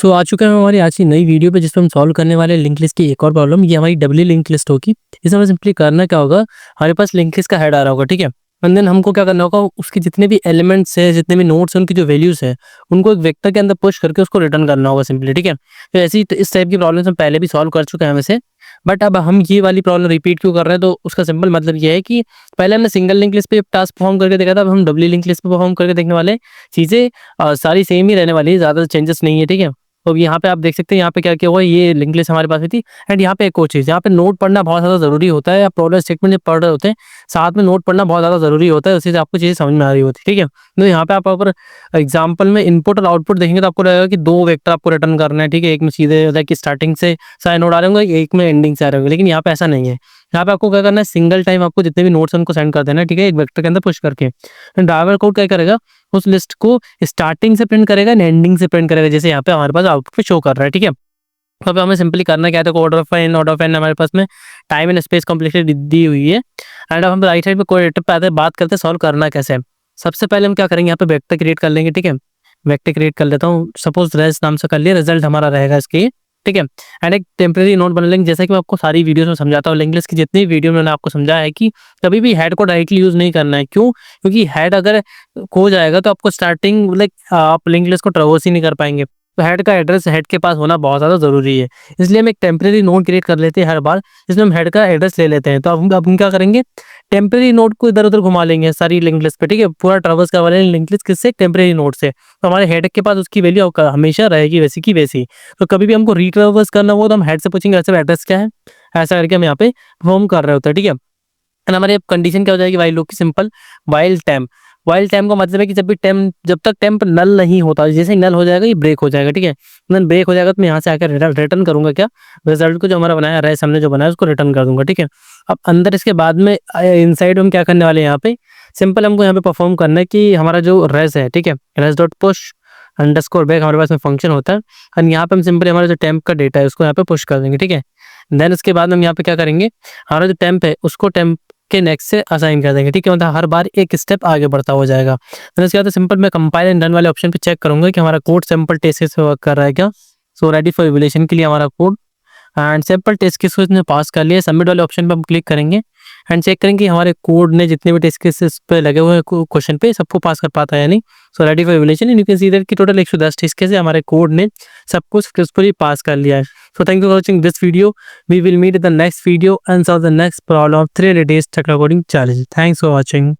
आ चुका है हमारी आज की नई वीडियो पे जिसमें हम सॉल्व करने वाले लिंक लिस्ट की एक और प्रॉब्लम। ये हमारी डबली लिंक लिस्ट होगी। इसमें सिंपली करना क्या होगा, हमारे पास लिंक लिस्ट का हेड आ रहा होगा, ठीक है। एंड देन हमको क्या करना होगा, उसके जितने भी एलिमेंट्स है, जितने भी नोट्स हैं, उनकी जो वैल्यूज है, उनको एक वेक्टर के अंदर पुश करके उसको रिटर्न करना होगा सिंपली, ठीक है। तो ऐसी इस टाइप की प्रॉब्लम हम पहले भी सॉल्व कर चुके हैं वैसे, बट अब हम ये वाली प्रॉब्लम रिपीट क्यों कर रहे हैं, तो उसका सिंपल मतलब ये है कि पहले हमने सिंगल लिंक लिस्ट पे टास्क परफॉर्म करके देखा था, अब हम डबली लिंक लिस्ट पे परफॉर्म करके देखने वाले हैं। चीज़ें सारी सेम ही रहने वाली है, ज़्यादा चेंजेस नहीं है, ठीक है। तो यहाँ पे आप देख सकते हैं, यहाँ पे क्या क्या हुआ, ये लिंक लिस्ट हमारे पास में थी। एंड यहाँ पे एक और चीज़, यहाँ पे नोट पढ़ना बहुत ज़्यादा ज़रूरी होता है। आप प्रॉब्लम स्टेटमेंट जब पढ़ रहे होते हैं, साथ में नोट पढ़ना बहुत ज़्यादा ज़रूरी होता है, उससे आपको चीज़ें समझ में आ रही होती है, ठीक है। तो यहाँ पे आप अगर एग्जाम्पल में इनपुट और आउटपुट देखेंगे तो आपको लगेगा कि दो वेक्टर आपको रिटर्न करना है, ठीक है। एक में सीधे लाइक स्टार्टिंग से सारे नोट आ रहे होंगे, एक में एंडिंग से आ रहे होंगे, लेकिन यहाँ पे ऐसा नहीं है। यहाँ पे आपको क्या करना है, सिंगल टाइम आपको जितने भी नोट्स हैं उनको सेंड कर देना है, ठीक है, एक वेक्टर के अंदर पुश करके। ड्राइवर कोड क्या करेगा, उस लिस्ट को स्टार्टिंग से प्रिंट करेगा, एंडिंग से प्रिंट करेगा, जैसे यहाँ पे हमारे पास आउटपुट पे शो कर रहा है, ठीक है। तो अब हमें सिंपली करना क्या है, तो ऑर्डर ऑफ एन हमारे पास में टाइम एंड स्पेस कॉम्प्लेक्सिटी दी हुई है। एंड अब हम राइट साइड पे कोऑर्डिनेट पे आते हैं, बात करते हैं सॉल्व करना कैसे है। सबसे पहले हम क्या करेंगे, यहाँ पे वेक्टर क्रिएट कर लेंगे, ठीक है। वेक्टर क्रिएट कर लेता हूँ, सपोज रेस नाम से कर लिया, रिजल्ट हमारा रहेगा इसके, ठीक है। एंड एक टेम्परेरी नोट बना लेंगे, जैसा कि मैं आपको सारी वीडियोस में समझाता हूँ, लिंक लिस्ट की जितनी वीडियो मैंने आपको समझाया है कि कभी भी हेड को डायरेक्टली यूज नहीं करना है। क्यों? क्योंकि हेड अगर खो जाएगा तो आपको स्टार्टिंग लाइक आप लिंक लिस्ट को ट्रैवर्स ही नहीं कर पाएंगे। तो हेड का एड्रेस हेड के पास होना बहुत ज़्यादा ज़रूरी है। इसलिए हम एक टेम्परेरी नोट क्रिएट कर लेते हैं हर बार, जिसमें हम हेड का एड्रेस ले लेते हैं। तो अब हम क्या करेंगे, टेम्परेरी नोट को इधर उधर घुमा लेंगे सारी लिंक लिस्ट पे, ठीक है। पूरा ट्रैवर्स करवा लेंगे लिंक लिस्ट किससे, टेम्परेरी नोट से। तो हमारे हेड के पास उसकी वैल्यू हमेशा रहेगी वैसी की वैसी। तो कभी भी हमको रिट्रैवर्स करना हो तो हम हेड से पूछेंगे ऐसे एड्रेस क्या है, ऐसा करके हम यहाँ पे परफॉर्म कर रहे होते हैं, ठीक है। एंड हमारी अब कंडीशन क्या हो जाएगी, वाइल लूप की simple while temp. While temp का मतलब है कि जब तक टेम्प नल नहीं होता, जैसे ही नल हो जाएगा ये ब्रेक हो जाएगा, ठीक है। नल ब्रेक हो जाएगा तो मैं यहाँ से आकर रिटर्न करूंगा क्या, रिजल्ट को जो हमारा बनाया रेस हमने जो बनाया उसको रिटर्न कर दूंगा, ठीक है। अब अंदर इसके बाद में इनसाइड हम क्या करने वाले हैं, यहाँ पे सिंपल हमको यहाँ पे परफॉर्म करना है कि हमारा जो रेस है, ठीक है, res dot push underscore back हमारे पास में फंक्शन होता है। और यहाँ पे हम सिंपली हमारा जो टेम्प का डेटा है उसको यहाँ पे पुश कर देंगे, ठीक है। देन उसके बाद हम यहाँ पे क्या करेंगे, हमारा जो टेम्प है उसको टेम्प के नेक्स्ट से असाइन कर देंगे, ठीक है। मतलब हर बार एक स्टेप आगे बढ़ता हो जाएगा। फिर उसके बाद सिंपल मैं कंपाइल एंड रन वाले ऑप्शन पे चेक करूंगा कि हमारा कोड सैंपल टेस्ट से वर्क कर रहा है क्या। सो रेडी फॉर इवैल्यूएशन के लिए हमारा code and sample test case को इसने पास कर लिया। सबमिट वाले ऑप्शन पे हम क्लिक करेंगे एंड चेक करेंगे कि हमारे कोड ने जितने भी टेस्ट केसेस पे लगे हुए हैं क्वेश्चन पे सबको पास कर पाता है या नहीं। So ready for evaluation and you can see that कि टोटल 110 टेस्ट केस है, हमारे कोड ने सबको सक्सेसफुली पास कर लिया है। So thank you for watching this video. We will meet in the next video and solve the next problem of 3 days technical coding challenge. Thanks for watching.